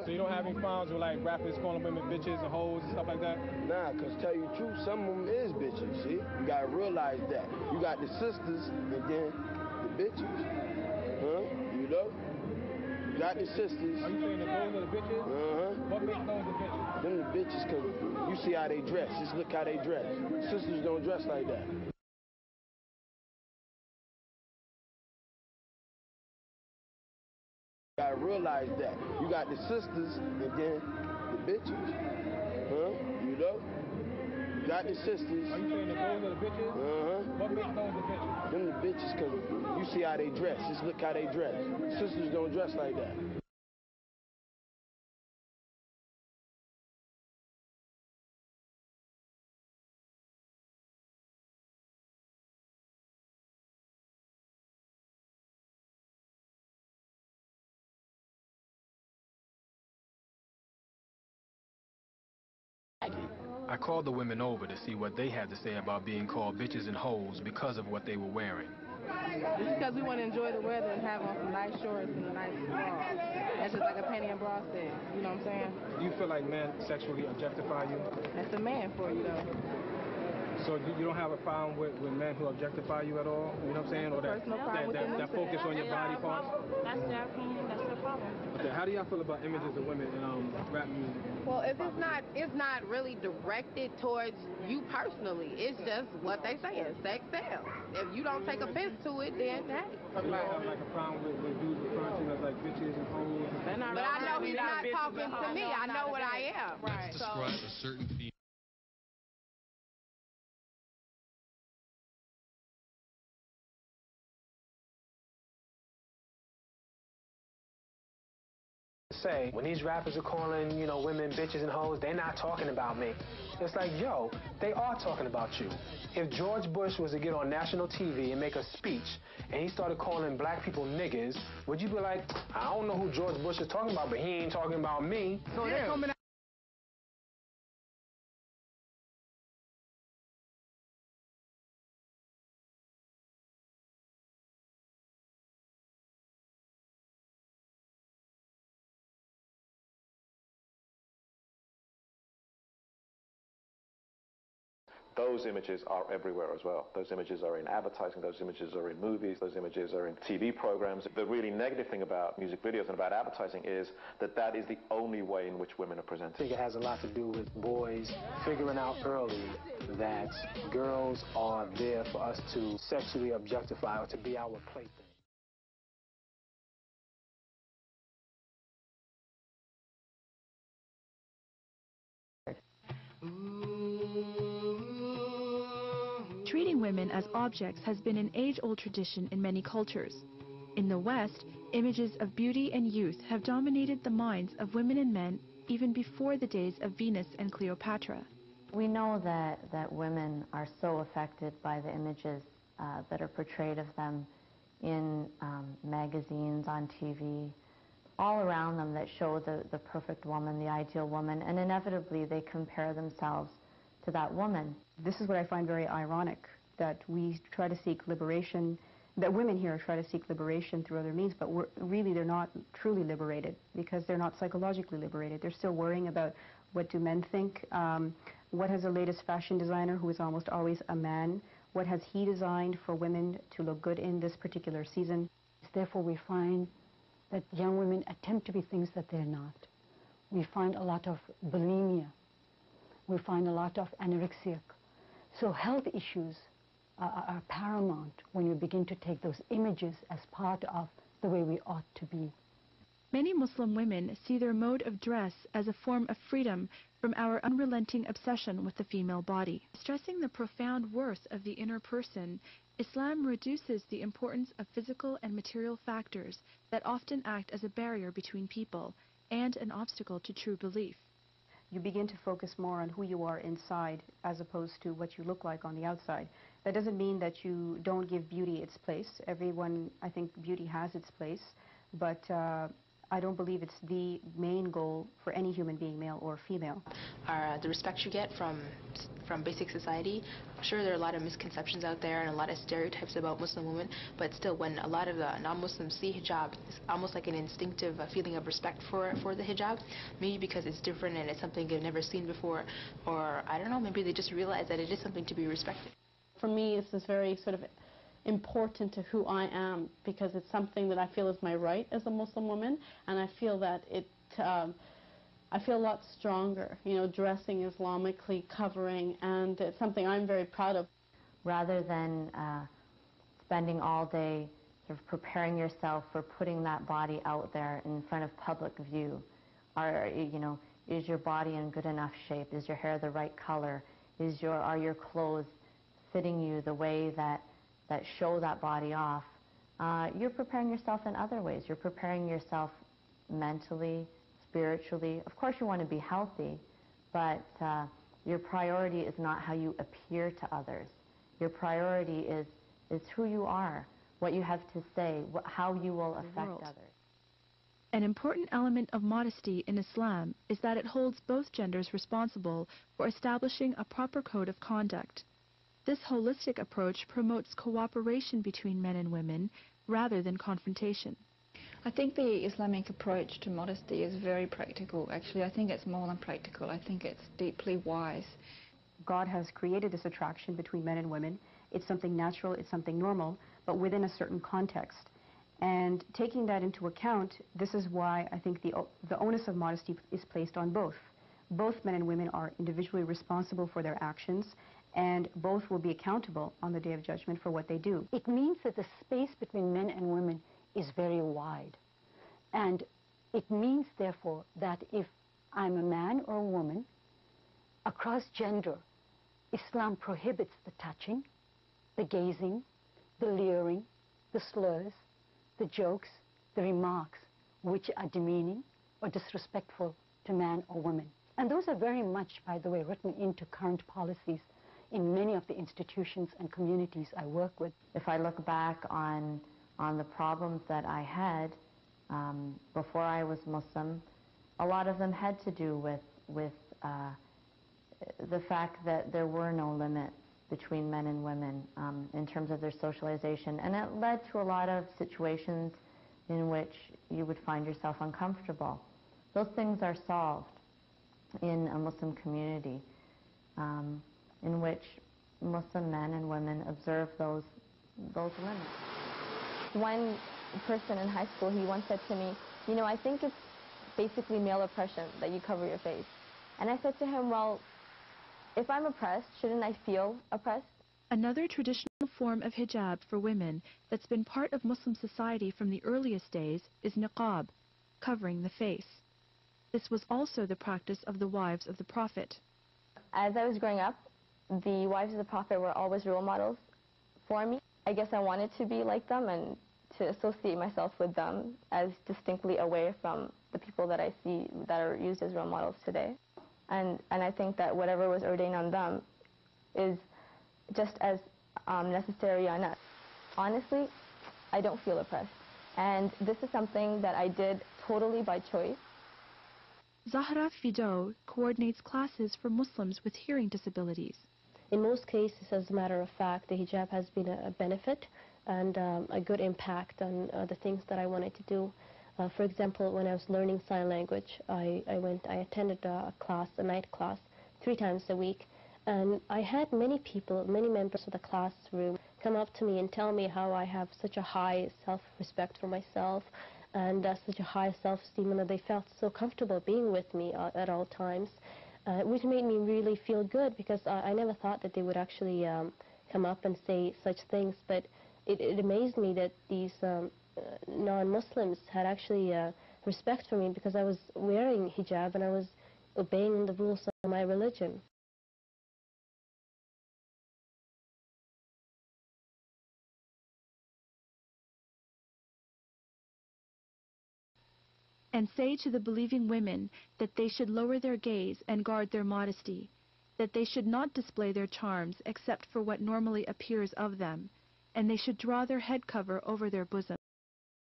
So you don't have any problems with like rappers calling women bitches and hoes and stuff like that? Nah, cause tell you the truth, some of them is bitches, see? You gotta realize that. You got the sisters and then the bitches. Huh? You know? You got the sisters. Are you saying that those are the bitches? Uh-huh. What makes those the bitches? Them the bitches cause you see how they dress. Just look how they dress. Sisters don't dress like that. You gotta realize that. You got the sisters and then the bitches. Huh? You know? You got the sisters. Are you saying that those are the bitches? Uh-huh. What makes those the bitches? Them the bitches cause you see how they dress. Just look how they dress. Sisters don't dress like that. I called the women over to see what they had to say about being called bitches and hoes because of what they were wearing. It's because we want to enjoy the weather and have on some nice shorts and a nice bra. That's just like a panty and bra set, you know what I'm saying? Do you feel like men sexually objectify you? That's a man for you, though. So you don't have a problem with men who objectify you at all? You know what I'm saying? Or that focus on your body parts? That's their opinion. That's their problem. Okay, how do y'all feel about images of women in rap music? Well, if it's not really directed towards you personally. It's just what they say. Sex sells. If you don't take offense to it, then hey. You don't have like a problem with dudes referring to you as like bitches and hoes? But I know he's not talking to me. I know what I am. Right. Describe a certain female. Say, when these rappers are calling, you know, women bitches and hoes, they're not talking about me. It's like, yo, they are talking about you. If George Bush was to get on national TV and make a speech, and he started calling black people niggas, would you be like, I don't know who George Bush is talking about, but he ain't talking about me? So they're coming out. Those images are everywhere as well. Those images are in advertising, those images are in movies, those images are in TV programs. The really negative thing about music videos and about advertising is that that is the only way in which women are presented. I think it has a lot to do with boys figuring out early that girls are there for us to sexually objectify or to be our plaything. Treating women as objects has been an age-old tradition in many cultures. In the West, images of beauty and youth have dominated the minds of women and men even before the days of Venus and Cleopatra. We know that women are so affected by the images that are portrayed of them in magazines, on TV, all around them that show the perfect woman, the ideal woman, and inevitably they compare themselves to that woman. This is what I find very ironic, that we try to seek liberation, that women here try to seek liberation through other means, but really they're not truly liberated because they're not psychologically liberated. They're still worrying about what do men think, what has the latest fashion designer, who is almost always a man, what has he designed for women to look good in this particular season. Therefore we find that young women attempt to be things that they're not. We find a lot of bulimia. We find a lot of anorexia. So health issues are paramount when you begin to take those images as part of the way we ought to be. Many Muslim women see their mode of dress as a form of freedom from our unrelenting obsession with the female body. Stressing the profound worth of the inner person, Islam reduces the importance of physical and material factors that often act as a barrier between people and an obstacle to true belief. You begin to focus more on who you are inside as opposed to what you look like on the outside. That doesn't mean that you don't give beauty its place. Everyone, I think beauty has its place, but I don't believe it's the main goal for any human being, male or female. The respect you get from basic society. Sure, there are a lot of misconceptions out there and a lot of stereotypes about Muslim women, but still, when a lot of the non-Muslims see hijab, it's almost like an instinctive feeling of respect for the hijab, maybe because it's different and it's something they've never seen before, or I don't know, maybe they just realize that it is something to be respected. For me, this is very sort of important to who I am, because it's something that I feel is my right as a Muslim woman, and I feel that I feel a lot stronger, you know, dressing Islamically, covering, and it's something I'm very proud of. Rather than spending all day sort of preparing yourself for putting that body out there in front of public view, is your body in good enough shape? Is your hair the right color? Are your clothes fitting you the way that show that body off? You're preparing yourself in other ways. You're preparing yourself mentally, spiritually. Of course you want to be healthy, but your priority is not how you appear to others. Your priority is who you are, what you have to say, how you will affect others. An important element of modesty in Islam is that it holds both genders responsible for establishing a proper code of conduct. This holistic approach promotes cooperation between men and women rather than confrontation. I think the Islamic approach to modesty is very practical. Actually, I think it's more than practical. I think it's deeply wise. God has created this attraction between men and women. It's something natural, it's something normal, but within a certain context. And taking that into account, this is why I think the onus of modesty is placed on both. Both men and women are individually responsible for their actions, and both will be accountable on the Day of Judgment for what they do. It means that the space between men and women is very wide. And it means, therefore, that if I'm a man or a woman, across gender, Islam prohibits the touching, the gazing, the leering, the slurs, the jokes, the remarks, which are demeaning or disrespectful to man or woman. And those are very much, by the way, written into current policies in many of the institutions and communities I work with. If I look back on the problems that I had before I was Muslim, a lot of them had to do with the fact that there were no limits between men and women in terms of their socialization, and it led to a lot of situations in which you would find yourself uncomfortable. Those things are solved in a Muslim community in which Muslim men and women observe those limits. One person in high school, he once said to me, you know, I think it's basically male oppression that you cover your face. And I said to him, well, if I'm oppressed, shouldn't I feel oppressed? Another traditional form of hijab for women that's been part of Muslim society from the earliest days is niqab, covering the face. This was also the practice of the wives of the Prophet. As I was growing up, the wives of the Prophet were always role models for me. I guess I wanted to be like them and to associate myself with them as distinctly away from the people that I see that are used as role models today. And I think that whatever was ordained on them is just as necessary on us. Honestly, I don't feel oppressed. And this is something that I did totally by choice. Zahra Fido coordinates classes for Muslims with hearing disabilities. In most cases, as a matter of fact, the hijab has been a benefit and a good impact on the things that I wanted to do. For example, when I was learning sign language, I attended a night class, 3 times a week, and I had many people, many members of the classroom come up to me and tell me how I have such a high self-respect for myself and such a high self-esteem, and that they felt so comfortable being with me at all times, which made me really feel good, because I never thought that they would actually come up and say such things. But it amazed me that these non-Muslims had actually respect for me, because I was wearing hijab and I was obeying the rules of my religion. And say to the believing women that they should lower their gaze and guard their modesty, that they should not display their charms except for what normally appears of them, and they should draw their head cover over their bosom.